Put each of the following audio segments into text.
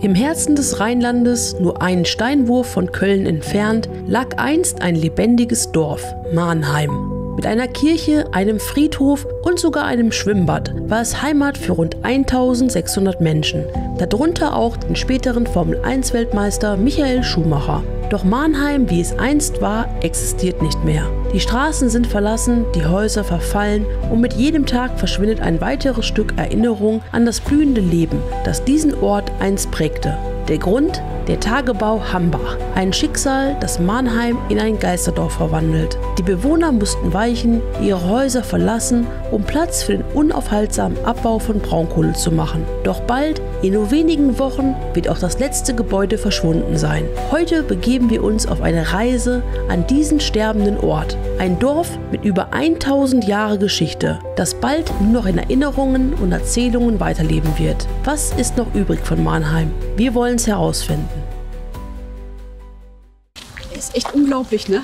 Im Herzen des Rheinlandes, nur einen Steinwurf von Köln entfernt, lag einst ein lebendiges Dorf, Mannheim. Mit einer Kirche, einem Friedhof und sogar einem Schwimmbad war es Heimat für rund 1600 Menschen, darunter auch den späteren Formel-1-Weltmeister Michael Schumacher. Doch Mannheim, wie es einst war, existiert nicht mehr. Die Straßen sind verlassen, die Häuser verfallen und mit jedem Tag verschwindet ein weiteres Stück Erinnerung an das blühende Leben, das diesen Ort einst prägte. Der Grund? Der Tagebau Hambach. Ein Schicksal, das Mannheim in ein Geisterdorf verwandelt. Die Bewohner mussten weichen, ihre Häuser verlassen, um Platz für den unaufhaltsamen Abbau von Braunkohle zu machen. Doch bald, in nur wenigen Wochen, wird auch das letzte Gebäude verschwunden sein. Heute begeben wir uns auf eine Reise an diesen sterbenden Ort. Ein Dorf mit über 1000 Jahre Geschichte, das bald nur noch in Erinnerungen und Erzählungen weiterleben wird. Was ist noch übrig von Mannheim? Wir wollen es herausfinden. Das ist echt unglaublich, ne?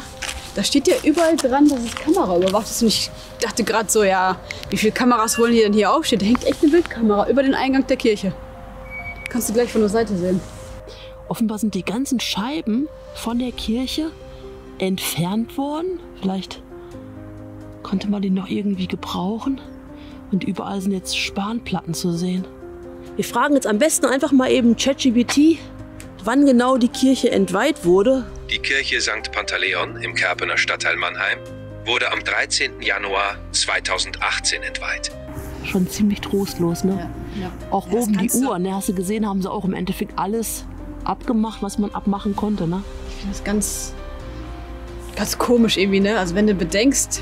Da steht ja überall dran, dass es Kamera überwacht ist. Und ich dachte gerade so, ja, wie viele Kameras wollen die denn hier aufstehen? Da hängt echt eine Bildkamera über den Eingang der Kirche. Kannst du gleich von der Seite sehen. Offenbar sind die ganzen Scheiben von der Kirche entfernt worden. Vielleicht konnte man die noch irgendwie gebrauchen. Und überall sind jetzt Spanplatten zu sehen. Wir fragen jetzt am besten einfach mal eben ChatGPT, wann genau die Kirche entweiht wurde. Die Kirche St. Pantaleon im Kerpener Stadtteil Mannheim wurde am 13. Januar 2018 entweiht. Schon ziemlich trostlos, ne? Ja. Auch ja, oben die Uhr, ne? Hast du gesehen, haben sie auch im Endeffekt alles abgemacht, was man abmachen konnte, ne? Ich finde das ganz komisch irgendwie, ne? Also wenn du bedenkst,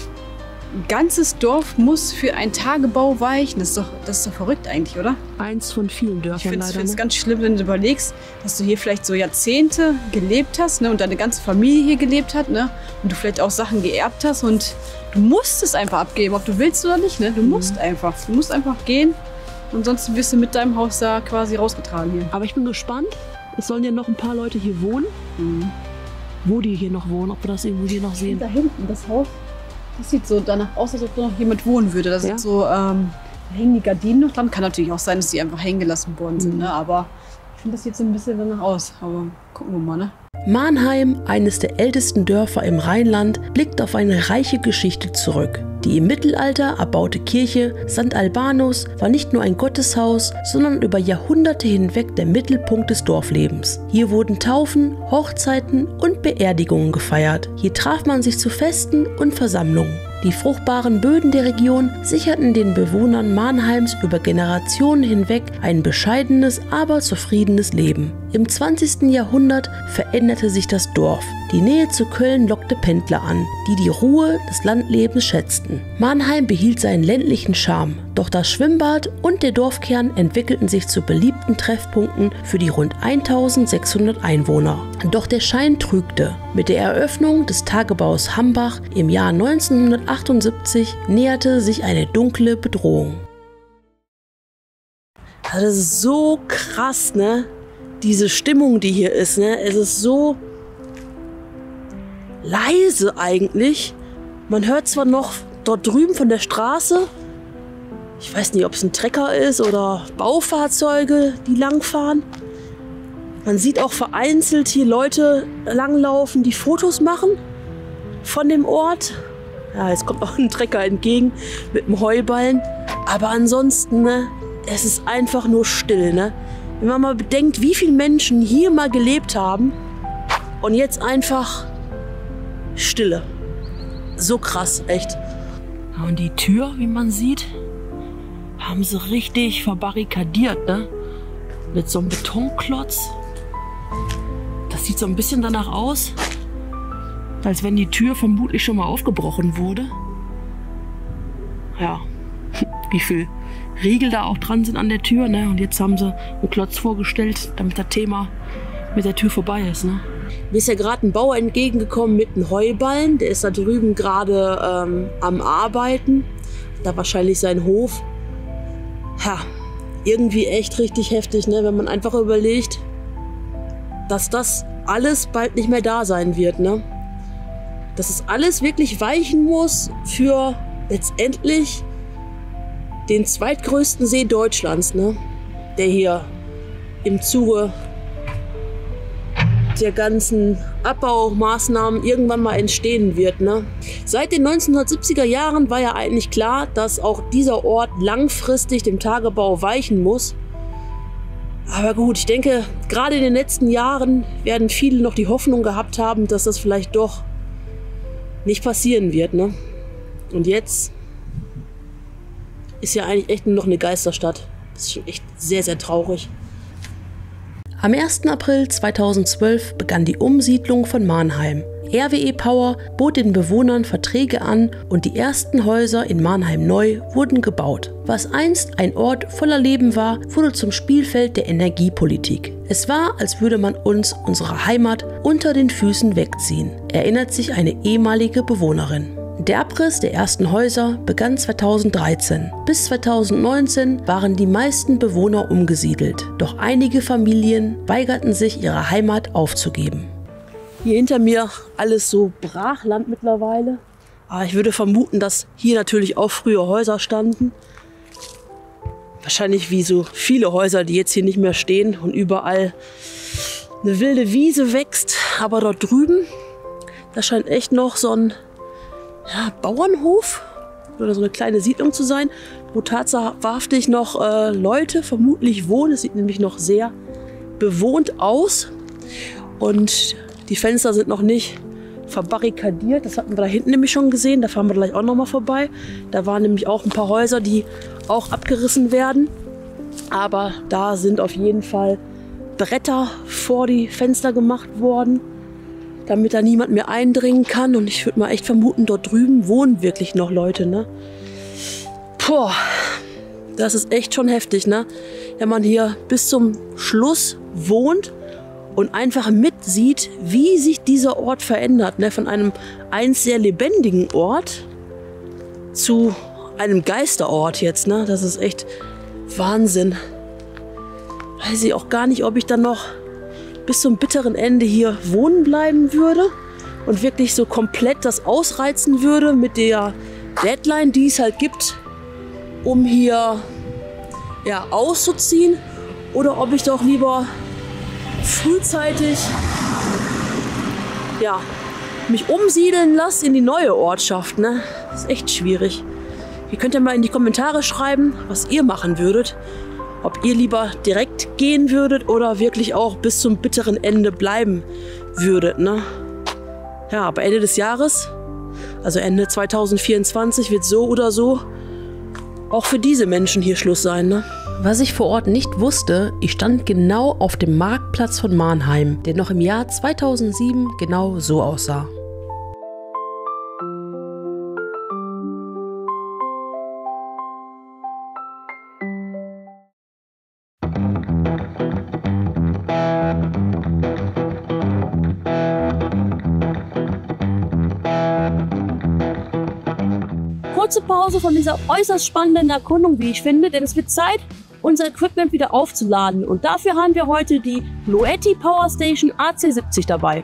ein ganzes Dorf muss für einen Tagebau weichen. Das ist doch verrückt eigentlich, oder? Eins von vielen Dörfern leider. Ich finde es ganz schlimm, wenn du überlegst, dass du hier vielleicht so Jahrzehnte gelebt hast, ne, und deine ganze Familie hier gelebt hat, ne, und du vielleicht auch Sachen geerbt hast und du musst es einfach abgeben, ob du willst oder nicht, ne? Du musst einfach. Du musst einfach gehen, ansonsten wirst du mit deinem Haus da quasi rausgetragen hier. Aber ich bin gespannt. Es sollen ja noch ein paar Leute hier wohnen. Wo die hier noch wohnen, ob wir das irgendwo hier noch sehen. Da hinten, das Haus. Das sieht so danach aus, als ob da noch jemand wohnen würde. Da sind so, hängen die Gardinen noch dran. Kann natürlich auch sein, dass die einfach hängen gelassen worden sind. Ne? Aber ich finde, das sieht so ein bisschen danach aus. Aber gucken wir mal, ne? Mannheim, eines der ältesten Dörfer im Rheinland, blickt auf eine reiche Geschichte zurück. Die im Mittelalter erbaute Kirche St. Albanus war nicht nur ein Gotteshaus, sondern über Jahrhunderte hinweg der Mittelpunkt des Dorflebens. Hier wurden Taufen, Hochzeiten und Beerdigungen gefeiert. Hier traf man sich zu Festen und Versammlungen. Die fruchtbaren Böden der Region sicherten den Bewohnern Mannheims über Generationen hinweg ein bescheidenes, aber zufriedenes Leben. Im 20. Jahrhundert veränderte sich das Dorf. Die Nähe zu Köln lockte Pendler an, die die Ruhe des Landlebens schätzten. Mannheim behielt seinen ländlichen Charme, doch das Schwimmbad und der Dorfkern entwickelten sich zu beliebten Treffpunkten für die rund 1600 Einwohner. Doch der Schein trügte. Mit der Eröffnung des Tagebaus Hambach im Jahr 1978 näherte sich eine dunkle Bedrohung. Also das ist so krass, ne? Diese Stimmung, die hier ist, ne? Es ist so leise eigentlich. Man hört zwar noch dort drüben von der Straße, ich weiß nicht, ob es ein Trecker ist oder Baufahrzeuge, die langfahren. Man sieht auch vereinzelt hier Leute langlaufen, die Fotos machen von dem Ort. Ja, jetzt kommt auch ein Trecker entgegen mit einem Heuballen. Aber ansonsten, ne, es ist einfach nur still, ne? Wenn man mal bedenkt, wie viele Menschen hier mal gelebt haben und jetzt einfach Stille. So krass, echt. Ja, und die Tür, wie man sieht, haben sie richtig verbarrikadiert, ne? Mit so einem Betonklotz. Das sieht so ein bisschen danach aus, als wenn die Tür vermutlich schon mal aufgebrochen wurde. Ja, wie viel Riegel da auch dran sind an der Tür, ne? Und jetzt haben sie einen Klotz vorgestellt, damit das Thema mit der Tür vorbei ist, ne? Mir ist ja gerade ein Bauer entgegengekommen mit einem Heuballen. Der ist da drüben gerade am Arbeiten. Da wahrscheinlich sein Hof. Ja, irgendwie echt richtig heftig, ne? Wenn man einfach überlegt, dass das alles bald nicht mehr da sein wird, ne? Dass es alles wirklich weichen muss für letztendlich den zweitgrößten See Deutschlands, ne? Der hier im Zuge der ganzen Abbaumaßnahmen irgendwann mal entstehen wird. Ne? Seit den 1970er Jahren war ja eigentlich klar, dass auch dieser Ort langfristig dem Tagebau weichen muss. Aber gut, ich denke, gerade in den letzten Jahren werden viele noch die Hoffnung gehabt haben, dass das vielleicht doch nicht passieren wird. Ne? Und jetzt ist ja eigentlich echt nur noch eine Geisterstadt. Das ist schon echt sehr, sehr traurig. Am 1. April 2012 begann die Umsiedlung von Mannheim. RWE Power bot den Bewohnern Verträge an und die ersten Häuser in Mannheim Neu wurden gebaut. Was einst ein Ort voller Leben war, wurde zum Spielfeld der Energiepolitik. Es war, als würde man uns unsere Heimat unter den Füßen wegziehen, erinnert sich eine ehemalige Bewohnerin. Der Abriss der ersten Häuser begann 2013. Bis 2019 waren die meisten Bewohner umgesiedelt. Doch einige Familien weigerten sich, ihre Heimat aufzugeben. Hier hinter mir alles so Brachland mittlerweile. Aber ich würde vermuten, dass hier natürlich auch früher Häuser standen. Wahrscheinlich wie so viele Häuser, die jetzt hier nicht mehr stehen und überall eine wilde Wiese wächst. Aber dort drüben, da scheint echt noch so ein Bauernhof oder so eine kleine Siedlung zu sein, wo tatsächlich noch Leute vermutlich wohnen. Es sieht nämlich noch sehr bewohnt aus und die Fenster sind noch nicht verbarrikadiert. Das hatten wir da hinten nämlich schon gesehen, da fahren wir gleich auch noch mal vorbei. Da waren nämlich auch ein paar Häuser, die auch abgerissen werden, aber da sind auf jeden Fall Bretter vor die Fenster gemacht worden, damit da niemand mehr eindringen kann. Und ich würde mal echt vermuten, dort drüben wohnen wirklich noch Leute, ne? Boah, das ist echt schon heftig, ne? Wenn man hier bis zum Schluss wohnt und einfach mitsieht, wie sich dieser Ort verändert, ne? Von einem einst sehr lebendigen Ort zu einem Geisterort jetzt, ne? Das ist echt Wahnsinn. Weiß ich auch gar nicht, ob ich dann noch bis zum bitteren Ende hier wohnen bleiben würde und wirklich so komplett das ausreizen würde mit der Deadline, die es halt gibt, um hier auszuziehen, oder ob ich doch lieber frühzeitig mich umsiedeln lasse in die neue Ortschaft. Ne? Das ist echt schwierig. Ihr könnt ja mal in die Kommentare schreiben, was ihr machen würdet. Ob ihr lieber direkt gehen würdet oder wirklich auch bis zum bitteren Ende bleiben würdet. Ne? Ja, aber Ende des Jahres, also Ende 2024, wird so oder so auch für diese Menschen hier Schluss sein. Ne? Was ich vor Ort nicht wusste, ich stand genau auf dem Marktplatz von Mannheim, der noch im Jahr 2007 genau so aussah. Kurze Pause von dieser äußerst spannenden Erkundung, wie ich finde, denn es wird Zeit, unser Equipment wieder aufzuladen. Und dafür haben wir heute die Bluetti Power Station AC70 dabei.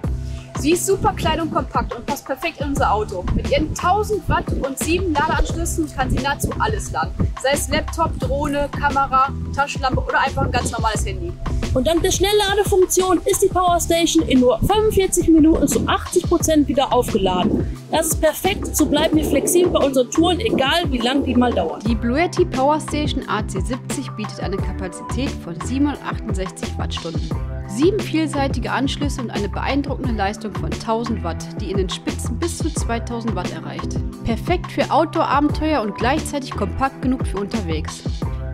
Sie ist super klein und kompakt und passt perfekt in unser Auto. Mit ihren 1000 Watt und 7 Ladeanschlüssen kann sie nahezu alles laden. Sei es Laptop, Drohne, Kamera, Taschenlampe oder einfach ein ganz normales Handy. Und dank der Schnellladefunktion ist die Power Station in nur 45 Minuten zu 80% wieder aufgeladen. Das ist perfekt, so bleiben wir flexibel bei unseren Touren, egal wie lang die mal dauern. Die Bluetti Power Station AC70 bietet eine Kapazität von 768 Wattstunden. 7 vielseitige Anschlüsse und eine beeindruckende Leistung von 1000 Watt, die in den Spitzen bis zu 2000 Watt erreicht. Perfekt für Outdoor-Abenteuer und gleichzeitig kompakt genug für unterwegs.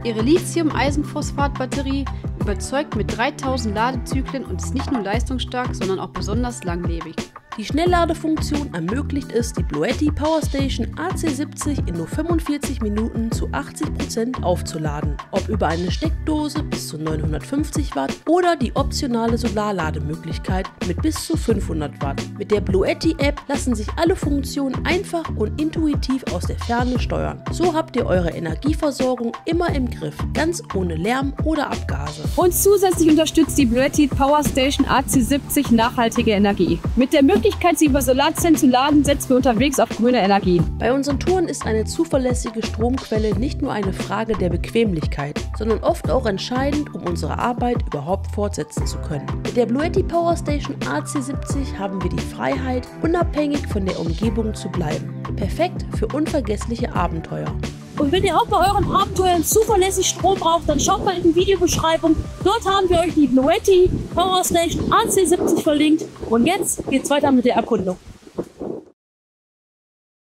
Ihre Lithium-Eisenphosphat-Batterie überzeugt mit 3000 Ladezyklen und ist nicht nur leistungsstark, sondern auch besonders langlebig. Die Schnellladefunktion ermöglicht es, die Bluetti Power Station AC70 in nur 45 Minuten zu 80% aufzuladen. Ob über eine Steckdose bis zu 950 Watt oder die optionale Solarlademöglichkeit mit bis zu 500 Watt. Mit der Bluetti App lassen sich alle Funktionen einfach und intuitiv aus der Ferne steuern. So habt ihr eure Energieversorgung immer im Griff, ganz ohne Lärm oder Abgase. Und zusätzlich unterstützt die Bluetti Power Station AC70 nachhaltige Energie. Mit der Möglichkeit, Möglichkeit, sie über Solarzellen zu laden, setzen wir unterwegs auf grüne Energien. Bei unseren Touren ist eine zuverlässige Stromquelle nicht nur eine Frage der Bequemlichkeit, sondern oft auch entscheidend, um unsere Arbeit überhaupt fortsetzen zu können. Mit der Bluetti Power Station AC70 haben wir die Freiheit, unabhängig von der Umgebung zu bleiben. Perfekt für unvergessliche Abenteuer. Und wenn ihr auch bei euren Abenteuern zuverlässig Strom braucht, dann schaut mal in die Videobeschreibung. Dort haben wir euch die Bluetti Power Station AC70 verlinkt. Und jetzt geht's weiter mit der Erkundung.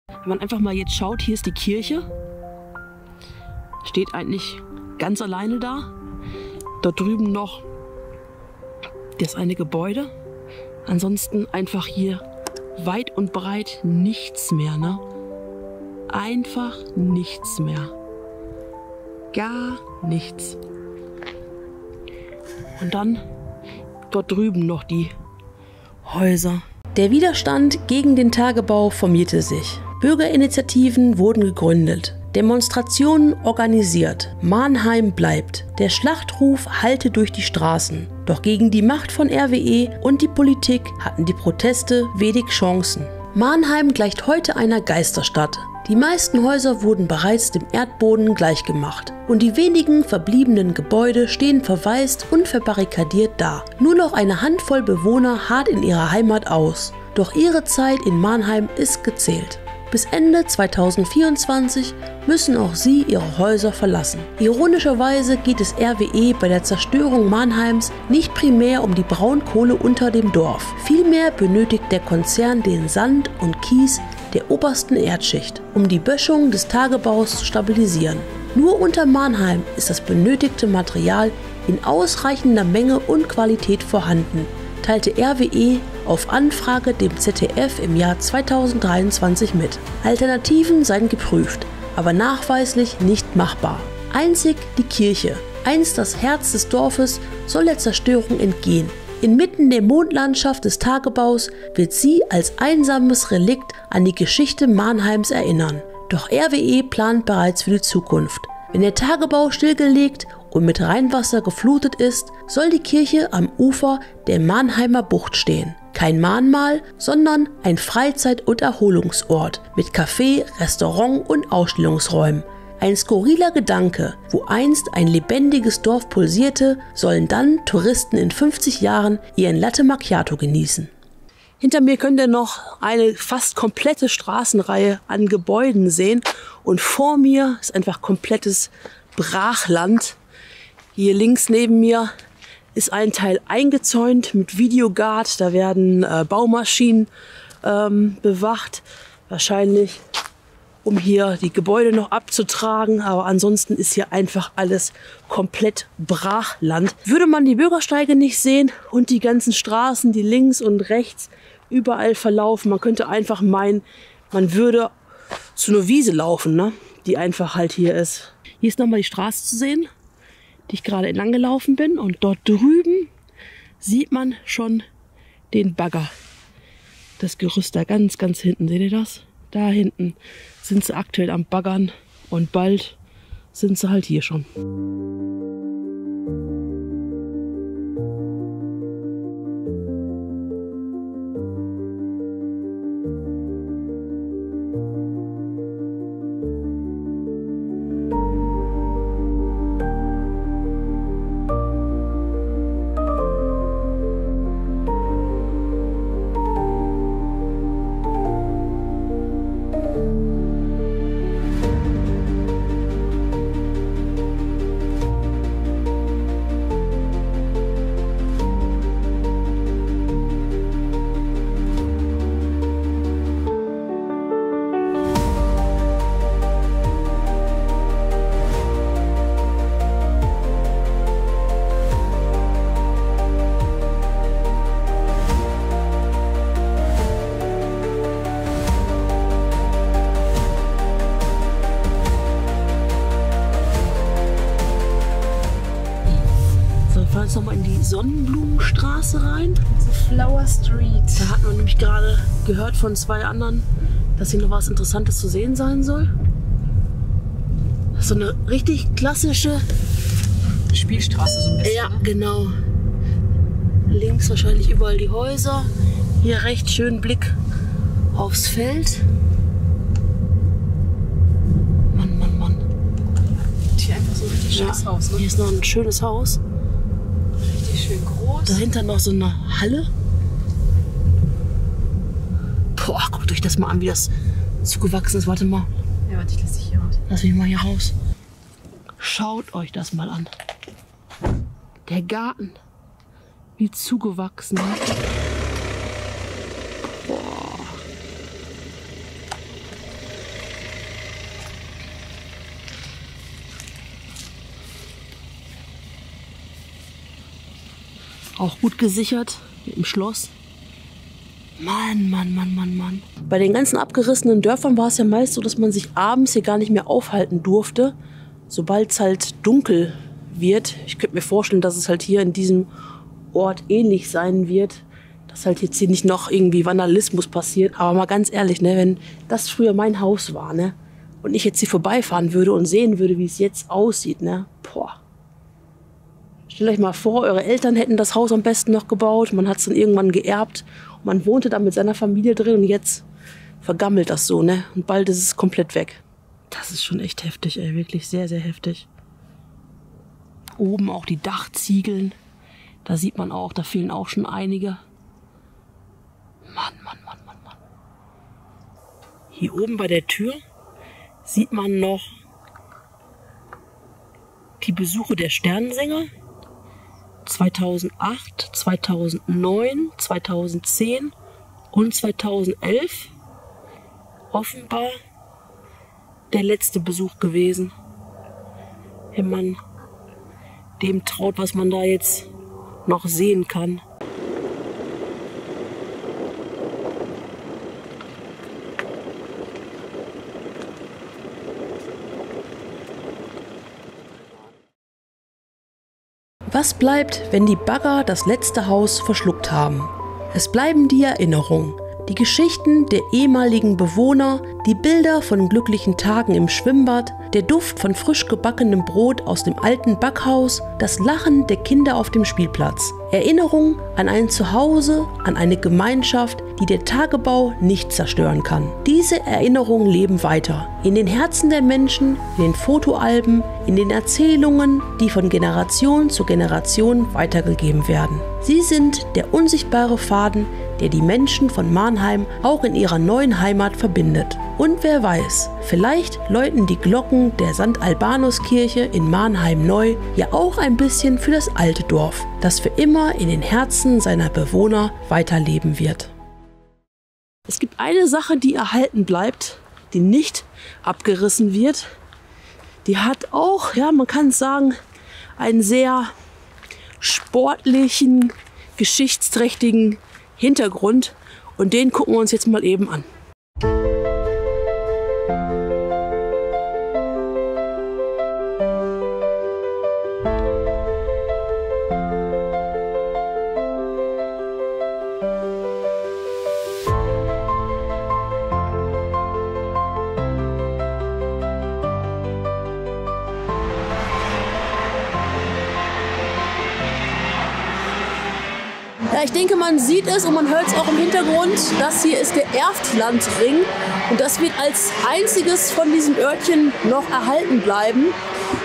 Wenn man einfach mal jetzt schaut, hier ist die Kirche. Steht eigentlich ganz alleine da. Dort drüben noch das eine Gebäude. Ansonsten einfach hier weit und breit nichts mehr, ne? Einfach nichts mehr. Gar nichts. Und dann dort drüben noch die Häuser. Der Widerstand gegen den Tagebau formierte sich. Bürgerinitiativen wurden gegründet. Demonstrationen organisiert. Mannheim bleibt. Der Schlachtruf hallte durch die Straßen. Doch gegen die Macht von RWE und die Politik hatten die Proteste wenig Chancen. Mannheim gleicht heute einer Geisterstadt. Die meisten Häuser wurden bereits dem Erdboden gleichgemacht und die wenigen verbliebenen Gebäude stehen verwaist und verbarrikadiert da. Nur noch eine Handvoll Bewohner harrt in ihrer Heimat aus. Doch ihre Zeit in Mannheim ist gezählt. Bis Ende 2024 müssen auch sie ihre Häuser verlassen. Ironischerweise geht es RWE bei der Zerstörung Mannheims nicht primär um die Braunkohle unter dem Dorf. Vielmehr benötigt der Konzern den Sand und Kies der obersten Erdschicht, um die Böschung des Tagebaus zu stabilisieren. Nur unter Mannheim ist das benötigte Material in ausreichender Menge und Qualität vorhanden, teilte RWE auf Anfrage dem ZDF im Jahr 2023 mit. Alternativen seien geprüft, aber nachweislich nicht machbar. Einzig die Kirche, einst das Herz des Dorfes, soll der Zerstörung entgehen. Inmitten der Mondlandschaft des Tagebaus wird sie als einsames Relikt an die Geschichte Mannheims erinnern. Doch RWE plant bereits für die Zukunft. Wenn der Tagebau stillgelegt und mit Rheinwasser geflutet ist, soll die Kirche am Ufer der Mannheimer Bucht stehen. Kein Mahnmal, sondern ein Freizeit- und Erholungsort mit Café, Restaurant und Ausstellungsräumen. Ein skurriler Gedanke, wo einst ein lebendiges Dorf pulsierte, sollen dann Touristen in 50 Jahren ihren Latte Macchiato genießen. Hinter mir könnt ihr noch eine fast komplette Straßenreihe an Gebäuden sehen und vor mir ist einfach komplettes Brachland. Hier links neben mir ist ein Teil eingezäunt mit Videoguard, da werden Baumaschinen bewacht, wahrscheinlich um hier die Gebäude noch abzutragen, aber ansonsten ist hier einfach alles komplett Brachland. Würde man die Bürgersteige nicht sehen und die ganzen Straßen, die links und rechts überall verlaufen, man könnte einfach meinen, man würde zu einer Wiese laufen, ne? Die einfach halt hier ist. Hier ist nochmal die Straße zu sehen, die ich gerade entlang gelaufen bin, und dort drüben sieht man schon den Bagger. Das Gerüst da ganz, ganz hinten, seht ihr das? Da hinten sind sie aktuell am Baggern und bald sind sie halt hier schon. Jetzt nochmal in die Sonnenblumenstraße rein. Flower Street. Da hat man nämlich gerade gehört von zwei anderen, dass hier noch was Interessantes zu sehen sein soll. So eine richtig klassische Spielstraße so ein bisschen. Ja, genau. Links wahrscheinlich überall die Häuser. Hier recht schön Blick aufs Feld. Mann, Mann, Mann. Hier einfach so ein richtig schönes Haus, ne? Hier ist noch ein schönes Haus. Richtig schön groß. Dahinter noch so eine Halle. Boah, guckt euch das mal an, wie das zugewachsen ist. Warte mal. Ja, warte, ich lasse dich hier raus. Lass mich mal hier raus. Schaut euch das mal an. Der Garten. Wie zugewachsen. Boah. Auch gut gesichert mit dem Schloss. Mann, Mann, Mann, Mann, Mann. Bei den ganzen abgerissenen Dörfern war es ja meist so, dass man sich abends hier gar nicht mehr aufhalten durfte, sobald es halt dunkel wird. Ich könnte mir vorstellen, dass es halt hier in diesem Ort ähnlich sein wird, dass halt jetzt hier nicht noch irgendwie Vandalismus passiert. Aber mal ganz ehrlich, ne, wenn das früher mein Haus war, ne, und ich jetzt hier vorbeifahren würde und sehen würde, wie es jetzt aussieht, ne, boah. Stellt euch mal vor, eure Eltern hätten das Haus am besten noch gebaut, man hat es dann irgendwann geerbt und man wohnte da mit seiner Familie drin und jetzt vergammelt das so, ne, und bald ist es komplett weg. Das ist schon echt heftig, ey, wirklich sehr, sehr heftig. Oben auch die Dachziegeln. Da sieht man auch, da fehlen auch schon einige. Mann, Mann, Mann, Mann, Mann. Hier oben bei der Tür sieht man noch die Besuche der Sternensänger. 2008, 2009, 2010 und 2011. Offenbar der letzte Besuch gewesen. Wenn man dem traut, was man da jetzt noch sehen kann. Was bleibt, wenn die Bagger das letzte Haus verschluckt haben? Es bleiben die Erinnerungen, die Geschichten der ehemaligen Bewohner, die Bilder von glücklichen Tagen im Schwimmbad, der Duft von frisch gebackenem Brot aus dem alten Backhaus, das Lachen der Kinder auf dem Spielplatz. Erinnerung an ein Zuhause, an eine Gemeinschaft, die der Tagebau nicht zerstören kann. Diese Erinnerungen leben weiter. In den Herzen der Menschen, in den Fotoalben, in den Erzählungen, die von Generation zu Generation weitergegeben werden. Sie sind der unsichtbare Faden, der die Menschen von Mannheim auch in ihrer neuen Heimat verbindet. Und wer weiß, vielleicht läuten die Glocken der St. Albanus-Kirche in Mannheim neu ja auch ein bisschen für das alte Dorf, das für immer in den Herzen seiner Bewohner weiterleben wird. Es gibt eine Sache, die erhalten bleibt, die nicht abgerissen wird. Die hat auch, ja, man kann sagen, einen sehr sportlichen, geschichtsträchtigen Hintergrund. Und den gucken wir uns jetzt mal eben an. Ja, ich denke, man sieht es und man hört es auch im Hintergrund. Das hier ist der Erftlandring und das wird als einziges von diesen Örtchen noch erhalten bleiben.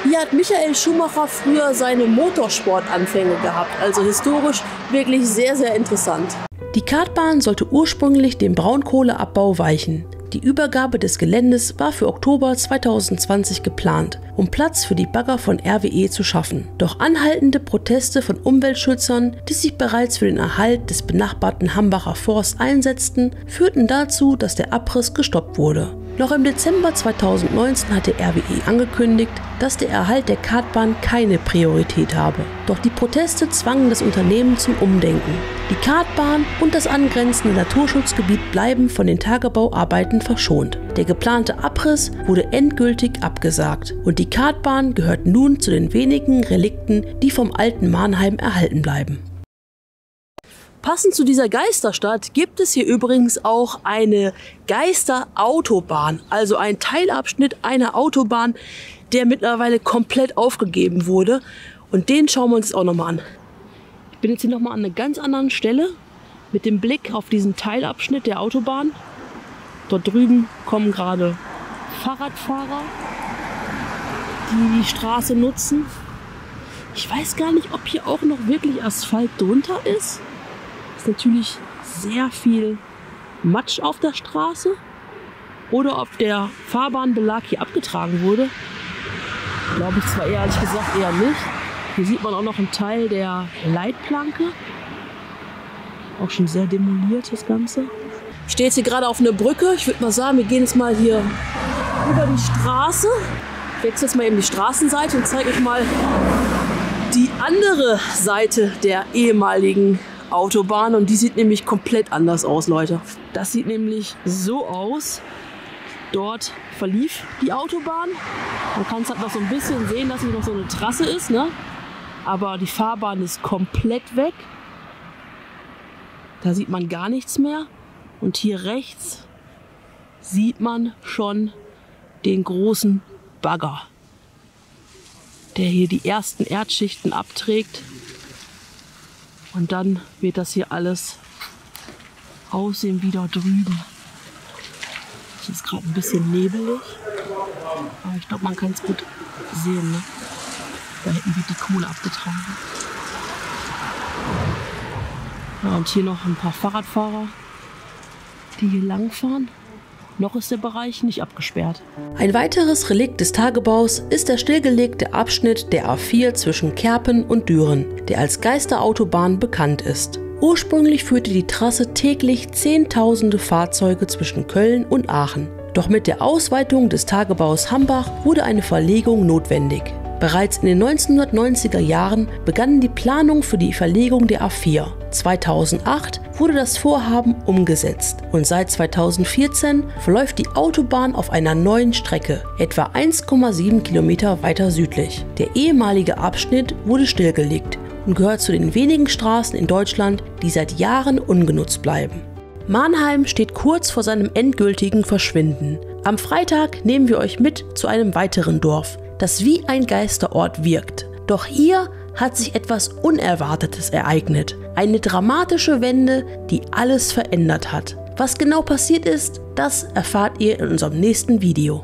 Hier hat Michael Schumacher früher seine Motorsportanfänge gehabt, also historisch wirklich sehr, sehr interessant. Die Kartbahn sollte ursprünglich dem Braunkohleabbau weichen. Die Übergabe des Geländes war für Oktober 2020 geplant, um Platz für die Bagger von RWE zu schaffen. Doch anhaltende Proteste von Umweltschützern, die sich bereits für den Erhalt des benachbarten Hambacher Forst einsetzten, führten dazu, dass der Abriss gestoppt wurde. Noch im Dezember 2019 hatte RWE angekündigt, dass der Erhalt der Kartbahn keine Priorität habe. Doch die Proteste zwangen das Unternehmen zum Umdenken. Die Kartbahn und das angrenzende Naturschutzgebiet bleiben von den Tagebauarbeiten verschont. Der geplante Abriss wurde endgültig abgesagt und die Kartbahn gehört nun zu den wenigen Relikten, die vom alten Mannheim erhalten bleiben. Passend zu dieser Geisterstadt gibt es hier übrigens auch eine Geisterautobahn, also ein Teilabschnitt einer Autobahn, der mittlerweile komplett aufgegeben wurde. Und den schauen wir uns jetzt auch nochmal an. Ich bin jetzt hier nochmal an einer ganz anderen Stelle. mit dem Blick auf diesen Teilabschnitt der Autobahn. Dort drüben kommen gerade Fahrradfahrer, die die Straße nutzen. Ich weiß gar nicht, ob hier auch noch wirklich Asphalt drunter ist. Es ist natürlich sehr viel Matsch auf der Straße. Oder ob der Fahrbahnbelag hier abgetragen wurde. Glaube ich zwar ehrlich gesagt eher nicht. Hier sieht man auch noch einen Teil der Leitplanke. Auch schon sehr demoliert das Ganze. Ich stehe jetzt hier gerade auf einer Brücke. Ich würde mal sagen, wir gehen jetzt mal hier über die Straße. Ich wechsle jetzt mal eben die Straßenseite und zeige euch mal die andere Seite der ehemaligen Autobahn. Und die sieht nämlich komplett anders aus, Leute. Das sieht nämlich so aus. Dort verlief die Autobahn. Man kann es halt noch so ein bisschen sehen, dass hier noch so eine Trasse ist, ne? Aber die Fahrbahn ist komplett weg. Da sieht man gar nichts mehr. Und hier rechts sieht man schon den großen Bagger, der hier die ersten Erdschichten abträgt. Und dann wird das hier alles aussehen wie da drüben. Es ist gerade ein bisschen nebelig, aber ich glaube, man kann es gut sehen. Ne? Da hinten wird die Kohle abgetragen. Ja, und hier noch ein paar Fahrradfahrer, die hier langfahren. Noch ist der Bereich nicht abgesperrt. Ein weiteres Relikt des Tagebaus ist der stillgelegte Abschnitt der A4 zwischen Kerpen und Düren, der als Geisterautobahn bekannt ist. Ursprünglich führte die Trasse täglich Zehntausende Fahrzeuge zwischen Köln und Aachen. Doch mit der Ausweitung des Tagebaus Hambach wurde eine Verlegung notwendig. Bereits in den 1990er Jahren begannen die Planungen für die Verlegung der A4. 2008 wurde das Vorhaben umgesetzt und seit 2014 verläuft die Autobahn auf einer neuen Strecke, etwa 1,7 Kilometer weiter südlich. Der ehemalige Abschnitt wurde stillgelegt und gehört zu den wenigen Straßen in Deutschland, die seit Jahren ungenutzt bleiben. Mannheim steht kurz vor seinem endgültigen Verschwinden. Am Freitag nehmen wir euch mit zu einem weiteren Dorf, das wie ein Geisterort wirkt. Doch hier hat sich etwas Unerwartetes ereignet. Eine dramatische Wende, die alles verändert hat. Was genau passiert ist, das erfahrt ihr in unserem nächsten Video.